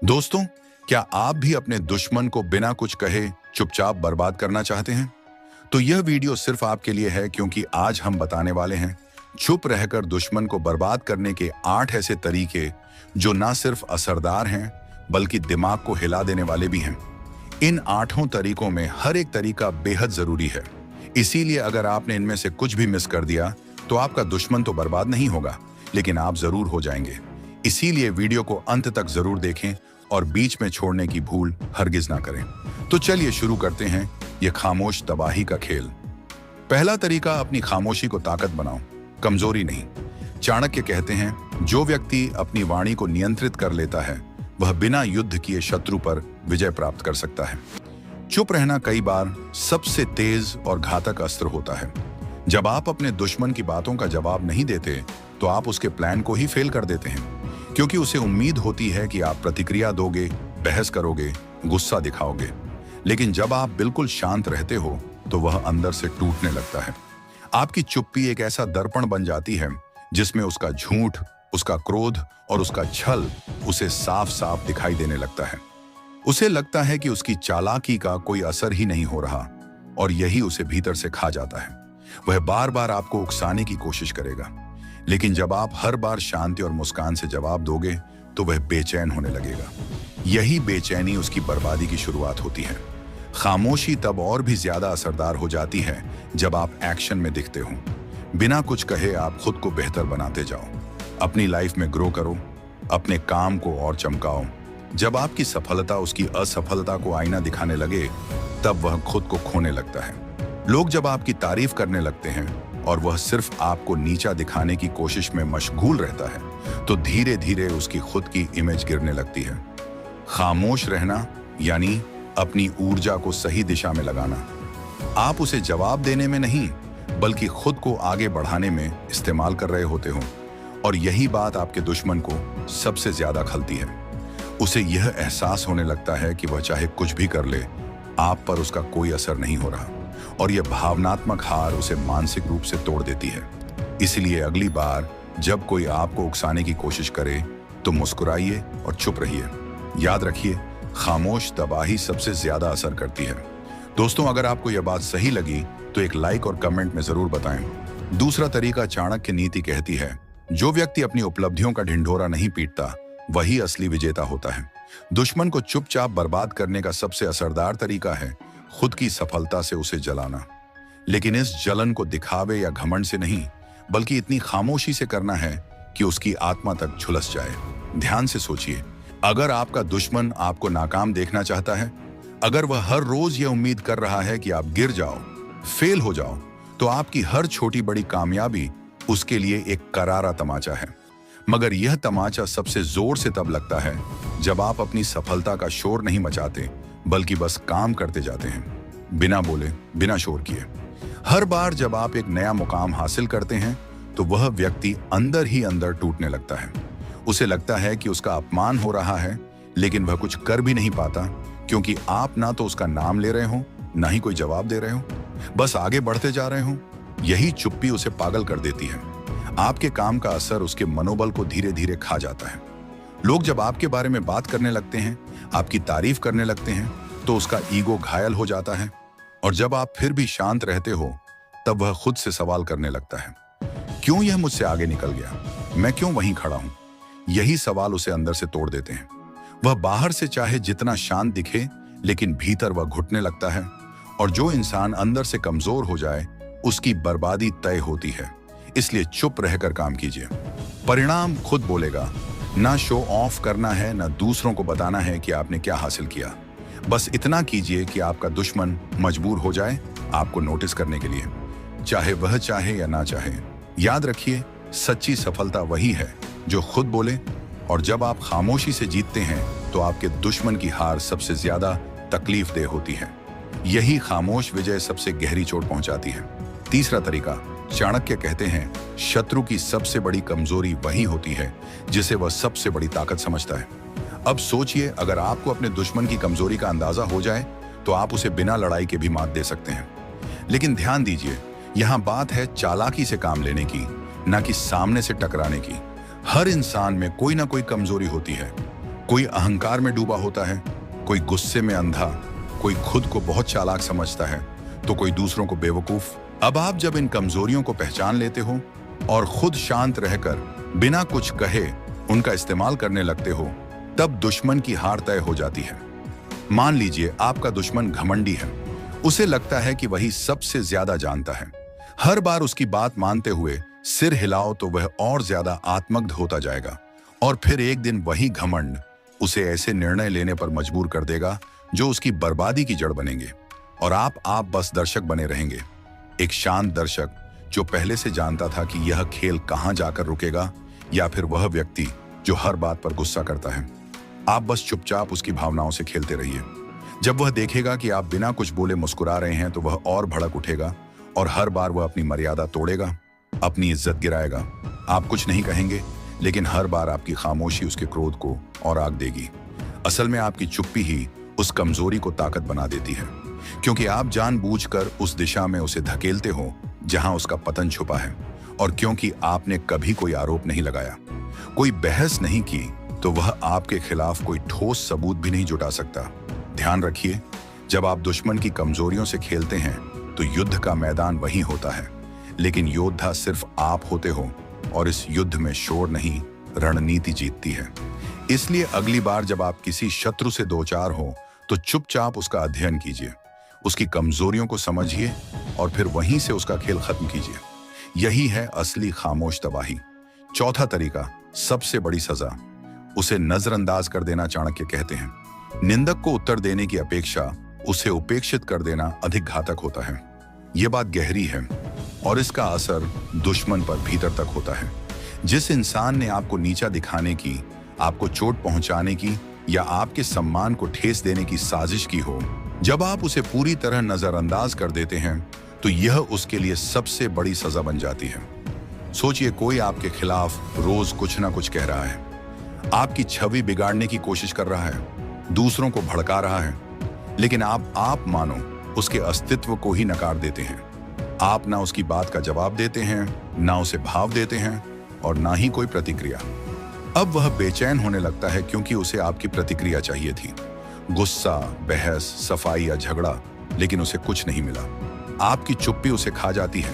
दोस्तों, क्या आप भी अपने दुश्मन को बिना कुछ कहे चुपचाप बर्बाद करना चाहते हैं? तो यह वीडियो सिर्फ आपके लिए है, क्योंकि आज हम बताने वाले हैं चुप रहकर दुश्मन को बर्बाद करने के 8 ऐसे तरीके जो ना सिर्फ असरदार हैं बल्कि दिमाग को हिला देने वाले भी हैं। इन 8 तरीकों में हर एक तरीका बेहद जरूरी है, इसीलिए अगर आपने इनमें से कुछ भी मिस कर दिया तो आपका दुश्मन तो बर्बाद नहीं होगा, लेकिन आप जरूर हो जाएंगे। इसीलिए वीडियो को अंत तक जरूर देखें और बीच में छोड़ने की भूल हरगिज ना करें। तो चलिए शुरू करते हैं ये खामोश तबाही का खेल। पहला तरीका, अपनी खामोशी को ताकत बनाओ, कमजोरी नहीं। चाणक्य कहते हैं, जो व्यक्ति अपनी वाणी को नियंत्रित कर लेता है वह बिना युद्ध किए शत्रु पर विजय प्राप्त कर सकता है। चुप रहना कई बार सबसे तेज और घातक अस्त्र होता है। जब आप अपने दुश्मन की बातों का जवाब नहीं देते तो आप उसके प्लान को ही फेल कर देते हैं, क्योंकि उसे उम्मीद होती है कि आप प्रतिक्रिया दोगे, बहस करोगे, गुस्सा दिखाओगे। लेकिन जब आप बिल्कुल शांत रहते हो तो वह अंदर से टूटने लगता है। आपकी चुप्पी एक ऐसा दर्पण बन जाती है जिसमें उसका झूठ, उसका क्रोध और उसका छल उसे साफ साफ दिखाई देने लगता है। उसे लगता है कि उसकी चालाकी का कोई असर ही नहीं हो रहा, और यही उसे भीतर से खा जाता है। वह बार बार आपको उकसाने की कोशिश करेगा, लेकिन जब आप हर बार शांति और मुस्कान से जवाब दोगे तो वह बेचैन होने लगेगा। यही बेचैनी उसकी बर्बादी की शुरुआत होती है। खामोशी तब और भी ज्यादा असरदार हो जाती है जब आप एक्शन में दिखते हो। बिना कुछ कहे आप खुद को बेहतर बनाते जाओ, अपनी लाइफ में ग्रो करो, अपने काम को और चमकाओ। जब आपकी सफलता उसकी असफलता को आईना दिखाने लगे तब वह खुद को खोने लगता है। लोग जब आपकी तारीफ करने लगते हैं और वह सिर्फ आपको नीचा दिखाने की कोशिश में मशगूल रहता है तो धीरे धीरे उसकी खुद की इमेज गिरने लगती है। खामोश रहना यानी अपनी ऊर्जा को सही दिशा में लगाना। आप उसे जवाब देने में नहीं बल्कि खुद को आगे बढ़ाने में इस्तेमाल कर रहे होते हो, और यही बात आपके दुश्मन को सबसे ज्यादा खलती है। उसे यह एहसास होने लगता है कि वह चाहे कुछ भी कर ले, आप पर उसका कोई असर नहीं हो रहा, और यह भावनात्मक हार उसे मानसिक रूप से तोड़ देती है। इसलिए अगली बार जब कोई आपको उकसाने की कोशिश करे तो मुस्कुराइए और चुप रहिए। याद रखिए, खामोश तबाही सबसे ज्यादा असर करती है। दोस्तों, अगर आपको यह बात सही लगी तो एक लाइक और कमेंट में जरूर बताएं। दूसरा तरीका, चाणक्य नीति कहती है, जो व्यक्ति अपनी उपलब्धियों का ढिंढोरा नहीं पीटता वही असली विजेता होता है। दुश्मन को चुपचाप बर्बाद करने का सबसे असरदार तरीका है खुद की सफलता से उसे जलाना। लेकिन इस जलन को दिखावे या घमंड से नहीं बल्कि इतनी खामोशी से करना है कि उसकी आत्मा तक झुलस जाए। ध्यान से सोचिए, अगर आपका दुश्मन आपको नाकाम देखना चाहता है, अगर वह हर रोज यह उम्मीद कर रहा है कि आप गिर जाओ, फेल हो जाओ, तो आपकी हर छोटी बड़ी कामयाबी उसके लिए एक करारा तमाचा है। मगर यह तमाचा सबसे जोर से तब लगता है जब आप अपनी सफलता का शोर नहीं मचाते बल्कि बस काम करते जाते हैं, बिना बोले, बिना शोर किए। हर बार जब आप एक नया मुकाम हासिल करते हैं तो वह व्यक्ति अंदर ही अंदर टूटने लगता है। उसे लगता है कि उसका अपमान हो रहा है, लेकिन वह कुछ कर भी नहीं पाता, क्योंकि आप ना तो उसका नाम ले रहे हो ना ही कोई जवाब दे रहे हो, बस आगे बढ़ते जा रहे हो। यही चुप्पी उसे पागल कर देती है। आपके काम का असर उसके मनोबल को धीरे धीरे खा जाता है। लोग जब आपके बारे में बात करने लगते हैं, आपकी तारीफ करने लगते हैं, तो उसका ईगो घायल हो जाता है, और जब आप फिर भी शांत रहते हो तब वह खुद से सवाल करने लगता है, क्यों यह मुझसे आगे निकल गया, मैं क्यों वहीं खड़ा हूं। यही सवाल उसे अंदर से तोड़ देते हैं। वह बाहर से चाहे जितना शांत दिखे, लेकिन भीतर वह घुटने लगता है, और जो इंसान अंदर से कमजोर हो जाए उसकी बर्बादी तय होती है। इसलिए चुप रहकर काम कीजिए, परिणाम खुद बोलेगा। ना शो ऑफ करना है, ना दूसरों को बताना है कि आपने क्या हासिल किया। बस इतना कीजिए कि आपका दुश्मन मजबूर हो जाए आपको नोटिस करने के लिए, चाहे वह चाहे या ना चाहे। याद रखिए, सच्ची सफलता वही है जो खुद बोले, और जब आप खामोशी से जीतते हैं तो आपके दुश्मन की हार सबसे ज्यादा तकलीफ देह होती है। यही खामोश विजय सबसे गहरी चोट पहुंचाती है। तीसरा तरीका, चाणक्य कहते हैं, शत्रु की सबसे बड़ी कमजोरी वही होती है जिसे वह सबसे बड़ी ताकत समझता है। अब सोचिए, अगर आपको अपने दुश्मन की कमजोरी का अंदाजा हो जाए तो आप उसे बिना लड़ाई के भी मात दे सकते हैं। लेकिन ध्यान दीजिए, यहाँ बात है चालाकी से काम लेने की, ना कि सामने से टकराने की। हर इंसान में कोई ना कोई कमजोरी होती है, कोई अहंकार में डूबा होता है, कोई गुस्से में अंधा, कोई खुद को बहुत चालाक समझता है तो कोई दूसरों को बेवकूफ। अब आप जब इन कमजोरियों को पहचान लेते हो और खुद शांत रहकर बिना कुछ कहे उनका इस्तेमाल करने लगते हो, तब दुश्मन की हार तय हो जाती है। मान लीजिए आपका दुश्मन घमंडी है। उसे लगता है कि वही सबसे ज्यादा जानता है। हर बार उसकी बात मानते हुए सिर हिलाओ तो वह और ज्यादा आत्मग्ध होता जाएगा और फिर एक दिन वही घमंड उसे ऐसे निर्णय लेने पर मजबूर कर देगा जो उसकी बर्बादी की जड़ बनेंगे। और आप बस दर्शक बने रहेंगे, एक शांत दर्शक जो पहले से जानता था कि यह खेल कहां जाकर रुकेगा, या फिर वह व्यक्ति जो हर बात पर गुस्सा करता है। आप बस चुपचाप उसकी भावनाओं से खेलते रहिए। जब वह देखेगा कि आप बिना कुछ बोले मुस्कुरा रहे हैं तो वह और भड़क उठेगा और हर बार वह अपनी मर्यादा तोड़ेगा, अपनी इज्जत गिराएगा। आप कुछ नहीं कहेंगे, लेकिन हर बार आपकी खामोशी उसके क्रोध को और आग देगी। असल में आपकी चुप्पी ही उस कमजोरी को ताकत बना देती है, क्योंकि आप जानबूझकर उस दिशा में उसे धकेलते हो जहां उसका पतन छुपा है। और क्योंकि आपने कभी कोई आरोप नहीं लगाया, कोई बहस नहीं की, तो वह आपके खिलाफ कोई ठोस सबूत भी नहीं जुटा सकता। ध्यान रखिए, जब आप दुश्मन की कमजोरियों से खेलते हैं तो युद्ध का मैदान वही होता है, लेकिन योद्धा सिर्फ आप होते हो और इस युद्ध में शोर नहीं, रणनीति जीतती है। इसलिए अगली बार जब आप किसी शत्रु से दो चार हो तो चुपचाप उसका अध्ययन कीजिए, उसकी कमजोरियों को समझिए और फिर वहीं से उसका खेल खत्म कीजिए। यही है असली खामोश तबाही। चौथा तरीका, सबसे बड़ी सजा, उसे नजरअंदाज कर देना चाणक्य कहते हैं। निंदक को उत्तर देने की अपेक्षा उसे उपेक्षित कर देना अधिक घातक होता है। यह बात गहरी है और इसका असर दुश्मन पर भीतर तक होता है। जिस इंसान ने आपको नीचा दिखाने की, आपको चोट पहुंचाने की या आपके सम्मान को ठेस देने की साजिश की हो, जब आप उसे पूरी तरह नजरअंदाज कर देते हैं तो यह उसके लिए सबसे बड़ी सजा बन जाती है। सोचिए, कोई आपके खिलाफ रोज कुछ ना कुछ कह रहा है, आपकी छवि बिगाड़ने की कोशिश कर रहा है, दूसरों को भड़का रहा है, लेकिन आप मानो उसके अस्तित्व को ही नकार देते हैं। आप ना उसकी बात का जवाब देते हैं, ना उसे भाव देते हैं और ना ही कोई प्रतिक्रिया। अब वह बेचैन होने लगता है क्योंकि उसे आपकी प्रतिक्रिया चाहिए थी, गुस्सा, बहस, सफाई या झगड़ा, लेकिन उसे कुछ नहीं मिला। आपकी चुप्पी उसे खा जाती है।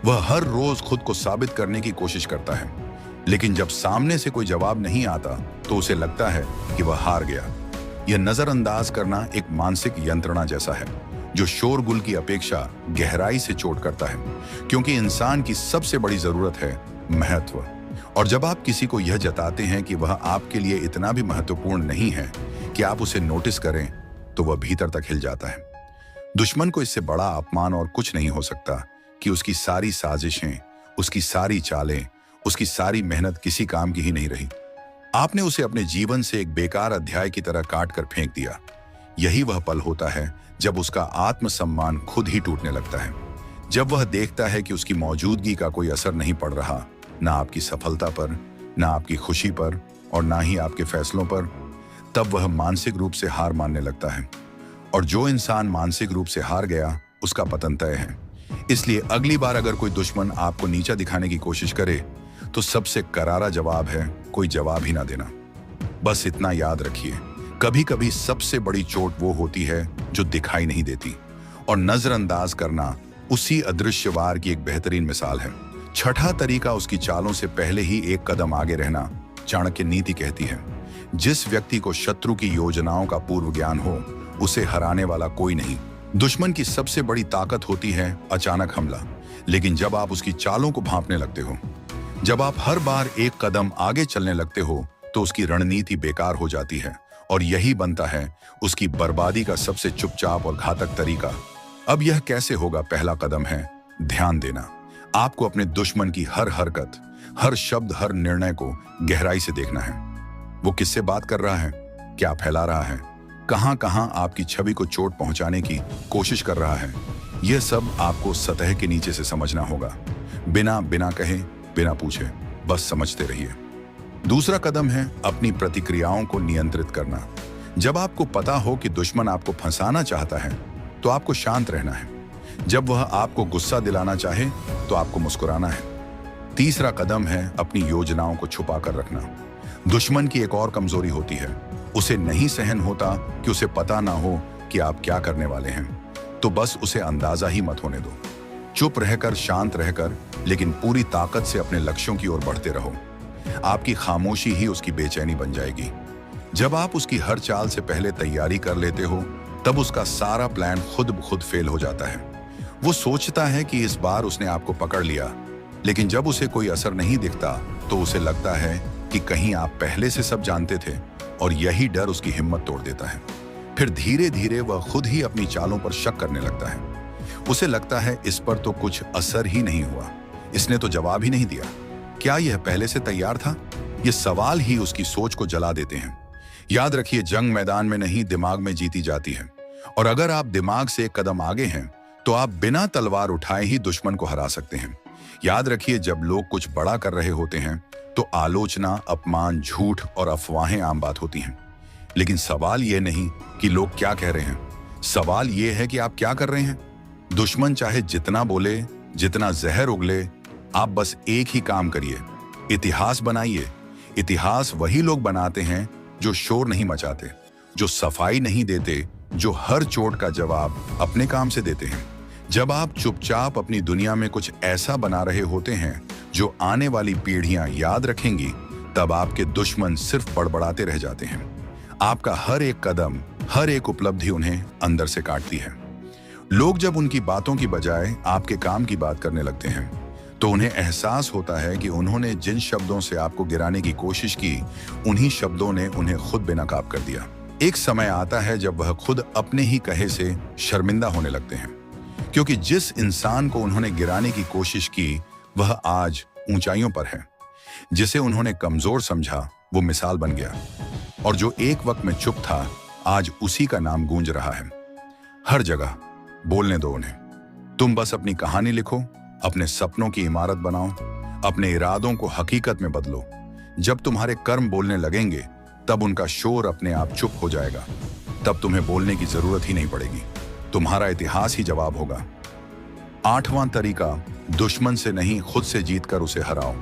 वह हर रोज खुद को साबित करने की कोशिश करता है, लेकिन जब सामने से कोई जवाब नहीं आता तो उसे लगता है कि वह हार गया। यह नजरअंदाज करना एक मानसिक यंत्रणा जैसा है जो शोरगुल की अपेक्षा गहराई से चोट करता है, क्योंकि इंसान की सबसे बड़ी जरूरत है महत्व। और जब आप किसी को यह जताते हैं कि वह आपके लिए इतना भी महत्वपूर्ण नहीं है कि आप उसे नोटिस करें, तो वह भीतर तक हिल जाता है। दुश्मन को इससे बड़ा अपमान और कुछ नहीं हो सकता कि उसकी सारी साजिशें, उसकी सारी चालें, उसकी सारी मेहनत किसी काम की ही नहीं रही। आपने उसे अपने जीवन से एक बेकार अध्याय की तरह काट कर फेंक दिया। यही वह पल होता है जब उसका आत्मसम्मान खुद ही टूटने लगता है, जब वह देखता है कि उसकी मौजूदगी का कोई असर नहीं पड़ रहा, ना आपकी सफलता पर, ना आपकी खुशी पर और ना ही आपके फैसलों पर। तब वह मानसिक रूप से हार मानने लगता है, और जो इंसान मानसिक रूप से हार गया उसका पतन तय है। इसलिए अगली बार अगर कोई दुश्मन आपको नीचा दिखाने की कोशिश करे तो सबसे करारा जवाब है कोई जवाब ही ना देना। बस इतना याद रखिए, कभी कभी सबसे बड़ी चोट वो होती है जो दिखाई नहीं देती, और नजरअंदाज करना उसी अदृश्य वार की एक बेहतरीन मिसाल है। छठा तरीका, उसकी चालों से पहले ही एक कदम आगे रहना। चाणक्य नीति कहती है, जिस व्यक्ति को शत्रु की योजनाओं का पूर्व ज्ञान हो उसे हराने वाला कोई नहीं। दुश्मन की सबसे बड़ी ताकत होती है अचानक हमला, लेकिन जब आप उसकी चालों को भांपने लगते हो, जब आप हर बार एक कदम आगे चलने लगते हो, तो उसकी रणनीति बेकार हो जाती है और यही बनता है उसकी बर्बादी का सबसे चुपचाप और घातक तरीका। अब यह कैसे होगा? पहला कदम है ध्यान देना। आपको अपने दुश्मन की हर हरकत, हर शब्द, हर निर्णय को गहराई से देखना है। वो किससे बात कर रहा है, क्या फैला रहा है, कहां कहां आपकी छवि को चोट पहुंचाने की कोशिश कर रहा है। यह सब आपको सतह के नीचे से समझना होगा, बिना कहे, बिना पूछे, बस समझते रहिए। दूसरा कदम है अपनी प्रतिक्रियाओं को नियंत्रित करना। जब आपको पता हो कि दुश्मन आपको फंसाना चाहता है तो आपको शांत रहना है। जब वह आपको गुस्सा दिलाना चाहे तो आपको मुस्कुराना है। तीसरा कदम है अपनी योजनाओं को छुपा कर रखना। दुश्मन की एक और कमजोरी होती है उसे नहीं सहन होता कि उसे पता ना हो कि आप क्या करने वाले हैं, तो बस उसे अंदाजा ही मत होने दो। चुप रहकर, शांत रहकर, लेकिन पूरी ताकत से अपने लक्ष्यों की ओर बढ़ते रहो। आपकी खामोशी ही उसकी बेचैनी बन जाएगी। जब आप उसकी हर चाल से पहले तैयारी कर लेते हो, तब उसका सारा प्लान खुद ब खुद फेल हो जाता है। वो सोचता है कि इस बार उसने आपको पकड़ लिया, लेकिन जब उसे कोई असर नहीं दिखता तो उसे लगता है कि कहीं आप पहले से सब जानते थे, और यही डर उसकी हिम्मत तोड़ देता है। फिर धीरे धीरे वह खुद ही अपनी चालों पर शक करने लगता है। उसे लगता है इस पर तो कुछ असर ही नहीं हुआ, इसने तो जवाब ही नहीं दिया, क्या यह पहले से तैयार था? ये सवाल ही उसकी सोच को जला देते हैं। याद रखिए, जंग मैदान में नहीं, दिमाग में जीती जाती है। और अगर आप दिमाग से एक कदम आगे हैं तो आप बिना तलवार उठाए ही दुश्मन को हरा सकते हैं। याद रखिए, जब लोग कुछ बड़ा कर रहे होते हैं तो आलोचना, अपमान, झूठ और अफवाहें आम बात होती हैं। लेकिन सवाल यह नहीं कि लोग क्या कह रहे हैं, सवाल यह है कि आप क्या कर रहे हैं। दुश्मन चाहे जितना बोले, जितना जहर उगले, आप बस एक ही काम करिए, इतिहास बनाइए। इतिहास वही लोग बनाते हैं जो शोर नहीं मचाते, जो सफाई नहीं देते, जो हर चोट का जवाब अपने काम से देते हैं। जब आप चुपचाप अपनी दुनिया में कुछ ऐसा बना रहे होते हैं जो आने वाली पीढ़ियां याद रखेंगी, तब आपके दुश्मन सिर्फ बड़बड़ाते रह जाते हैं। आपका हर एक कदम, हर एक उपलब्धि उन्हें अंदर से काटती है। लोग जब उनकी बातों की बजाय आपके काम की बात करने लगते हैं, तो उन्हें एहसास होता है कि उन्होंने जिन शब्दों से आपको गिराने की कोशिश की, उन्हीं शब्दों ने उन्हें खुद बेनकाब कर दिया। एक समय आता है जब वह खुद अपने ही कहे से शर्मिंदा होने लगते हैं, क्योंकि जिस इंसान को उन्होंने गिराने की कोशिश की, वह आज ऊंचाइयों पर है। जिसे उन्होंने कमजोर समझा, वो मिसाल बन गया, और जो एक वक्त में चुप था, आज उसी का नाम गूंज रहा है। हर जगह बोलने दो उन्हें। तुम बस अपनी कहानी लिखो, अपने सपनों की इमारत बनाओ, अपने इरादों को हकीकत में बदलो। जब तुम्हारे कर्म बोलने लगेंगे, तब उनका शोर अपने आप चुप हो जाएगा। तब तुम्हें बोलने की जरूरत ही नहीं पड़ेगी, तुम्हारा इतिहास ही जवाब होगा। 8वां तरीका, दुश्मन से नहीं, खुद से जीतकर उसे हराओ।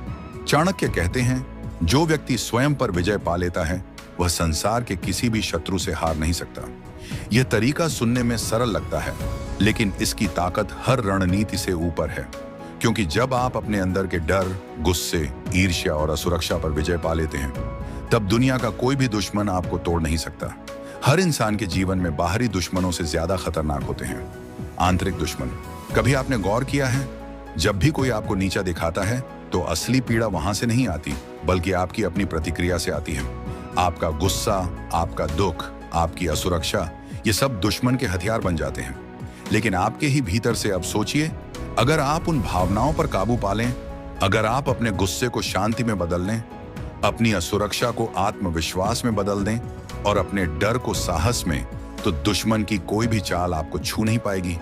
चाणक्य कहते हैं, जो व्यक्ति स्वयं पर विजय पा लेता है, वह संसार के किसी भी शत्रु से हार नहीं सकता। यह तरीका सुनने में सरल लगता है, लेकिन इसकी ताकत हर रणनीति से ऊपर है। क्योंकि जब आप अपने अंदर के डर, गुस्से, ईर्ष्या और असुरक्षा पर विजय पा लेते हैं, तब दुनिया का कोई भी दुश्मन आपको तोड़ नहीं सकता। हर इंसान के जीवन में बाहरी दुश्मनों से ज्यादा खतरनाक होते हैं आंतरिक दुश्मन। कभी आपने गौर किया है, जब भी कोई आपको नीचा दिखाता है, तो असली पीड़ा वहां से नहीं आती, बल्कि आपकी अपनी प्रतिक्रिया से आती है। आपका गुस्सा, आपका दुख, आपकी असुरक्षा, ये सब दुश्मन के हथियार बन जाते हैं। लेकिन आपके ही भीतर से अब सोचिए, अगर आप उन भावनाओं पर काबू पा लें, अगर आप अपने गुस्से को शांति में बदल लें, अपनी असुरक्षा को आत्मविश्वास में बदल दें और अपने डर को साहस में, तो दुश्मन की कोई भी चाल आपको छू नहीं पाएगी।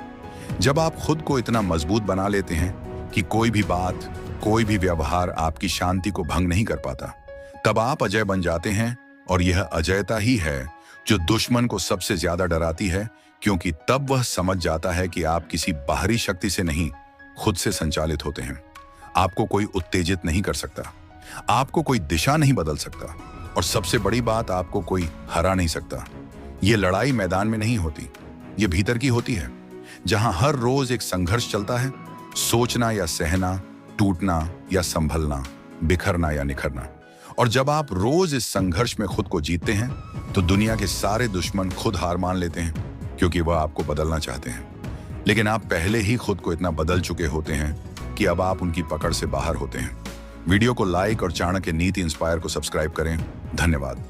जब आप खुद को इतना मजबूत बना लेते हैं कि कोई भी बात, कोई भी व्यवहार आपकी शांति को भंग नहीं कर पाता, तब आप अजय बन जाते हैं। और यह अजयता ही है जो दुश्मन को सबसे ज्यादा डराती है, क्योंकि तब वह समझ जाता है कि आप किसी बाहरी शक्ति से नहीं, खुद से संचालित होते हैं। आपको कोई उत्तेजित नहीं कर सकता, आपको कोई दिशा नहीं बदल सकता, और सबसे बड़ी बात, आपको कोई हरा नहीं सकता। ये लड़ाई मैदान में नहीं होती, ये भीतर की होती है, जहां हर रोज एक संघर्ष चलता है, सोचना या सहना, टूटना या संभलना, बिखरना या निखरना। और जब आप रोज इस संघर्ष में खुद को जीतते हैं, तो दुनिया के सारे दुश्मन खुद हार मान लेते हैं, क्योंकि वह आपको बदलना चाहते हैं। लेकिन आप पहले ही खुद को इतना बदल चुके होते हैं कि अब आप उनकी पकड़ से बाहर होते हैं। वीडियो को लाइक और चाणक्य नीति इंस्पायर को सब्सक्राइब करें। धन्यवाद।